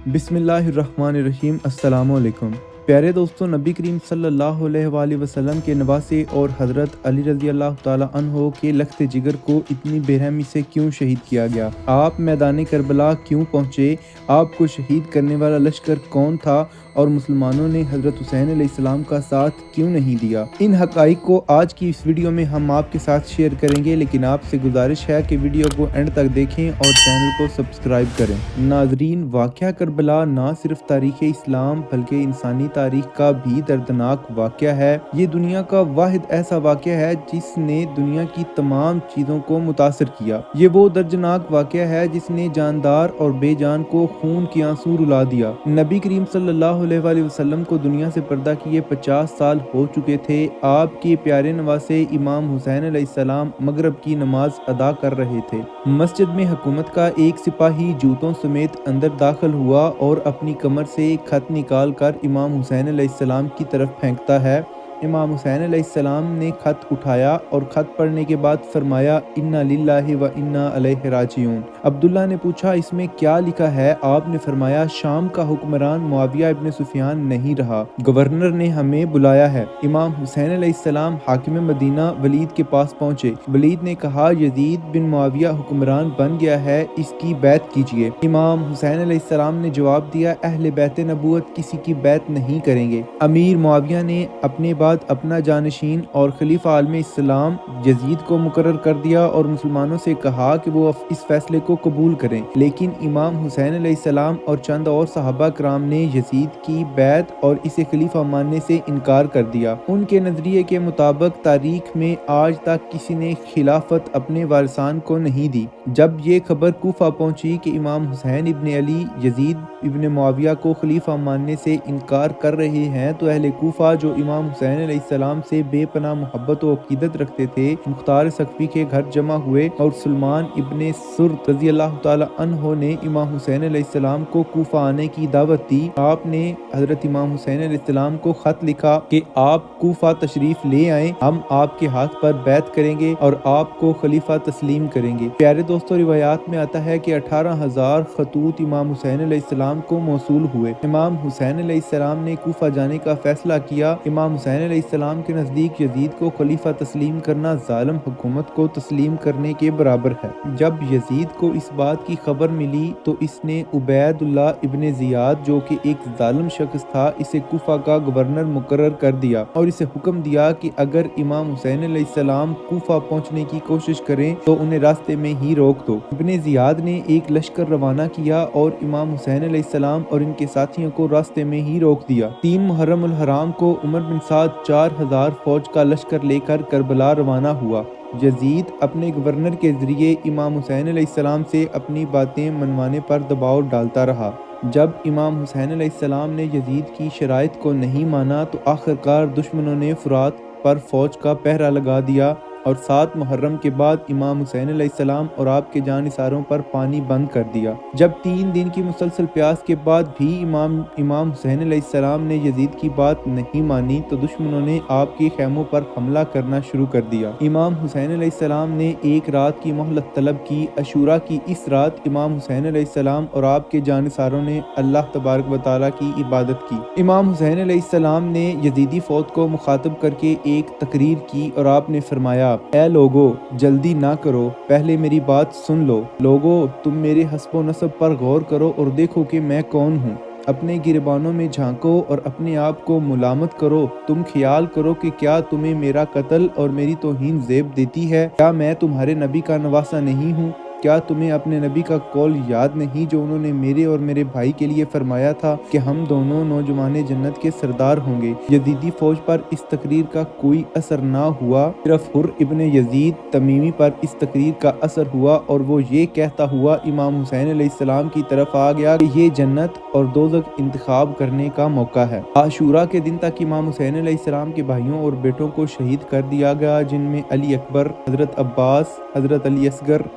बिस्मिल्लाहिर्रहमानिर्रहीम। अस्सलाम वालेकुम। प्यारे दोस्तों, नबी करीम सल्लल्लाहु अलैहि वसल्लम के नवासे और हज़रत अली रज़ी अल्लाह ताला अन्हो के लख्त जिगर को इतनी बेरहमी से क्यों शहीद किया गया? आप मैदान करबला क्यों पहुँचे? आपको शहीद करने वाला लश्कर कौन था और मुसलमानों ने हज़रत हुसैन अलैहिस्सलाम का साथ क्यों नहीं दिया? इन हक़ाइक़ को आज की इस वीडियो में हम आपके साथ शेयर करेंगे, लेकिन आपसे गुजारिश है कि वीडियो को एंड तक देखें और चैनल को सब्सक्राइब करें। नाज़रीन, वाक़या करबला ना सिर्फ तारीख़ इस्लाम बल्कि इंसानी तारीख़ का भी दर्दनाक वाक़या है। ये दुनिया का वाहिद ऐसा वाक़या है जिसने दुनिया की तमाम चीज़ों को मुतासिर किया। ये वो दर्दनाक वाक़या है जिसने जानदार और बेजान को खून के आंसू रुला दिया। नबी करीम सल्लल्लाहु अलैहि वसल्लम को दुनिया से पर्दा किए 50 साल हो चुके थे। आपके प्यारे नवासे इमाम हुसैन अलैहिस्सलाम मगरिब की नमाज अदा कर रहे थे। मस्जिद में हुकूमत का एक सिपाही जूतों समेत अंदर दाखिल हुआ और अपनी कमर से खत निकाल कर इमाम हुसैन अलैहिस्सलाम की तरफ फेंकता है। इमाम हुसैन अलैहिस्सलाम ने खत उठाया और खत पढ़ने के बाद फरमाया, इन्ना लिल्लाहि व इन्ना अलैहि राजिऊन। अब्दुल्ला ने पूछा, इसमें क्या लिखा है? आपने फरमाया, शाम का हुक्मरान मुआविया इब्न सुफियान नहीं रहा, गवर्नर ने हमें बुलाया है। इमाम हुसैन अलैहिस्सलाम हाकिम मदीना वलीद के पास पहुंचे। वलीद ने कहा, यजीद बिन मुआविया हुक्मरान बन गया है, इसकी बैत कीजिए। इमाम हुसैन अलैहिस्सलाम ने जवाब दिया, अहले बैत नबूवत किसी की बैत नहीं करेंगे। अमीर मुआविया ने अपने बाद अपना जानशीन और खलीफा आलम इस्लाम यजीद को मुकर्रर कर दिया और मुसलमानों से कहा कि वो इस फैसले को कबूल करें, लेकिन इमाम हुसैन अलैहिस्सलाम और चंद और सहाबा कराम ने यजीद की बैत और इसे खलीफा मानने से इनकार कर दिया। उनके नजरिए के मुताबिक तारीख में आज तक किसी ने खिलाफत अपने वारिसान को नहीं दी। जब ये खबर कूफा पहुंची कि इमाम हुसैन इब्न अली यजीद इब्न मुआविया को खलीफा मानने से इनकार कर रहे हैं, तो अहले कूफा जो इमाम हुसैन अलैहिस्सलाम से बेपनाह मोहब्बत और अकीदत रखते थे, मुख्तार सकफी के घर जमा हुए और सुलेमान इब्न सुर्द रज़ी अल्लाह ताला अन्हो ने इमाम हुसैन अलैहिस्सलाम को कूफा आने की दावत दी। आपने हजरत इमाम हुसैन अलैहिस्सलाम को खत लिखा कि आप कूफा तशरीफ ले आएं, हम आपके हाथ पर बैत करेंगे और आपको खलीफा तस्लीम करेंगे। प्यारे दोस्तों, रिवायात में आता है कि 18,000 खतूत इमाम हुसैन अलैहिस्सलाम को मौसूल हुए। इमाम हुसैन अलैहिस्सलाम ने कूफा जाने का फैसला किया। इमाम हुसैन अलैहिस्सलाम के नज़दीक यजीद को खलीफा तस्लीम करना जालिम हुकूमत को तस्लीम करने के बराबर है। जब यजीद को इस बात की खबर मिली तो इसने उबैदुल्लाह इब्न जियाद, जो कि एक जालिम शख्स था, इसे कूफा का गवर्नर मुकर्रर कर दिया और इसे हुक्म दिया कि अगर इमाम हुसैन अलैहिस्सलाम कूफा पहुंचने की कोशिश करें तो उन्हें रास्ते में ही रोक दो। इब्न जियाद ने एक लश्कर रवाना किया और इमाम हुसैन अलैहिस्सलाम और इनके साथियों को रास्ते में ही रोक दिया। 3 मुहर्रम उल हराम को उमर बिन साद 4,000 फौज का लश्कर लेकर करबला रवाना हुआ। यजीद अपने गवर्नर के जरिए इमाम हुसैन अलैहिस्सलाम से अपनी बातें मनवाने पर दबाव डालता रहा। जब इमाम हुसैन अलैहिस्सलाम ने यजीद की शराइत को नहीं माना तो आखिरकार दुश्मनों ने फुरात पर फौज का पहरा लगा दिया और 7 मुहर्रम के बाद इमाम हुसैन अलैहिस्सलाम और आपके जानिसारों पर पानी बंद कर दिया। जब 3 दिन की मुसलसल प्यास के बाद भी इमाम हुसैन अलैहिस्सलाम ने यजीद की बात नहीं मानी तो दुश्मनों ने आपके खैमों पर हमला करना शुरू कर दिया। इमाम हुसैन अलैहिस्सलाम ने एक रात की मोहलत तलब की। अशूरा की इस रात इमाम हुसैन अलैहिस्सलाम और आपके जानिसारों ने अल्लाह तबारक व तआला की इबादत की। इमाम हुसैन अलैहिस्सलाम ने यजीदी फौज को मुखातब करके एक तकरीर की और आपने फरमाया, ऐ लोगो, जल्दी ना करो, पहले मेरी बात सुन लो। लोगो, तुम मेरे हस्बो नसब पर गौर करो और देखो कि मैं कौन हूँ। अपने गिरबानों में झांको और अपने आप को मुलामत करो। तुम ख्याल करो कि क्या तुम्हें मेरा कत्ल और मेरी तौहीन ज़ेब देती है? क्या मैं तुम्हारे नबी का नवासा नहीं हूँ? क्या तुम्हें अपने नबी का कौल याद नहीं जो उन्होंने मेरे और मेरे भाई के लिए फरमाया था कि हम दोनों नौजवान जन्नत के सरदार होंगे? यजीदी फौज पर इस तकरीर का कोई असर ना हुआ, सिर्फ हुर इब्न यजीद तमीमी पर इस तकरीर का असर हुआ और वो ये कहता हुआ इमाम हुसैन अलैहिस्सलाम की तरफ आ गया कि ये जन्नत और दोज़ख इंतखाब करने का मौका है। आशूरा के दिन तक इमाम हुसैन अलैहिस्सलाम के भाइयों और बेटों को शहीद कर दिया गया, जिनमें अली अकबर, हजरत अब्बास, हजरत अली असगर,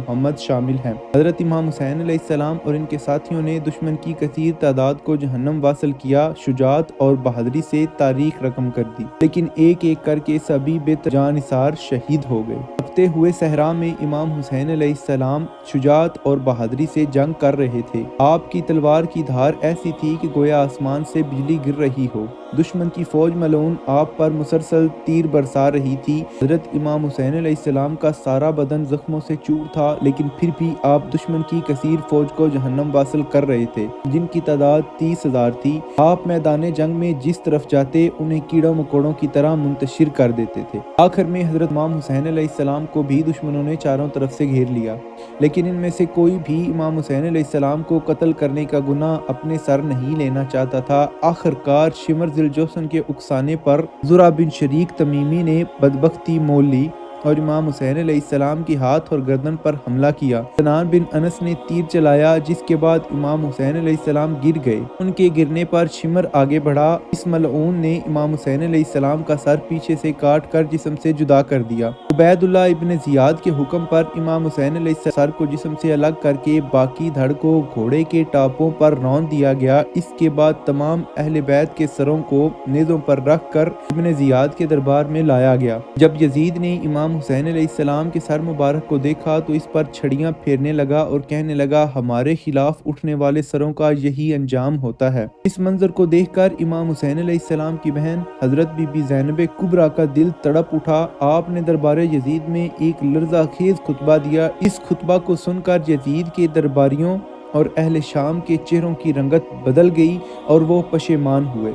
محمد شامل ہیں۔ حضرت امام حسین علیہ السلام اور ان کے ساتھیوں نے دشمن کی کثیر تعداد کو جہنم واصل کیا، شجاعت اور بہادری سے تاریخ رقم کر دی، لیکن ایک ایک کر کے سبھی بے جان نثار شہید ہو گئے۔ تپتے ہوئے صحرا میں امام حسین علیہ السلام شجاعت اور بہادری سے جنگ کر رہے تھے۔ آپ کی تلوار کی دھار ایسی تھی کہ گویا آسمان سے بجلی گر رہی ہو۔ دشمن کی فوج ملعون آپ پر مسلسل تیر برسا رہی تھی۔ حضرت امام حسین علیہ السلام کا سارا بدن زخموں سے چور تھا، لیکن پھر بھی آپ دشمن کی کثیر فوج کو جہنم واصل کر رہے تھے، جن کی تعداد 30,000 تھی۔ آپ میدان جنگ میں جس طرف جاتے انہیں کیڑوں مکوڑوں کی طرح منتشر کر دیتے تھے۔ آخر میں حضرت امام حسین علیہ السلام کو بھی دشمنوں نے چاروں طرف سے گھیر لیا، لیکن ان میں سے کوئی بھی امام حسین علیہ السلام کو قتل کرنے کا گناہ اپنے سر نہیں لینا چاہتا تھا۔ آخر کار شمر ذی الجوشن کے اکسانے پر زرع بن شریک تمیمی نے بدبختی مول لی اور امام حسین علیہ السلام کی ہاتھ اور گردن پر حملہ کیا۔ سنان بن انس نے تیر چلایا، جس کے بعد امام حسین علیہ السلام گر گئے۔ ان کے گرنے پر شمر آگے بڑھا۔ اس ملعون نے امام حسین علیہ السلام کا سر پیچھے سے کاٹ کر جسم سے جدا کر دیا۔ عبید اللہ ابن زیاد کے حکم پر امام حسین علیہ السلام سر کو جسم سے الگ کر کے باقی دھڑ کو گھوڑے کے ٹاپوں پر رون دیا گیا۔ اس کے بعد تمام اہل بیت کے سروں کو نیزوں پر رکھ کر ابن زیاد کے دربار میں لایا گیا۔ جب یزید نے امام حسین علیہ السلام کے سر مبارک کو دیکھا تو اس پر چھڑیاں پھیرنے لگا اور کہنے لگا، ہمارے خلاف اٹھنے والے سروں کا یہی انجام ہوتا ہے۔ اس منظر کو دیکھ کر امام حسین علیہ السلام کی بہن حضرت بی بی زینب کبریٰ کا دل تڑپ اٹھا۔ آپ نے دربار یزید میں ایک لرزہ خیز خطبہ دیا۔ اس خطبہ کو سن کر یزید کے درباریوں اور اہل شام کے چہروں کی رنگت بدل گئی اور وہ پشیمان ہوئے۔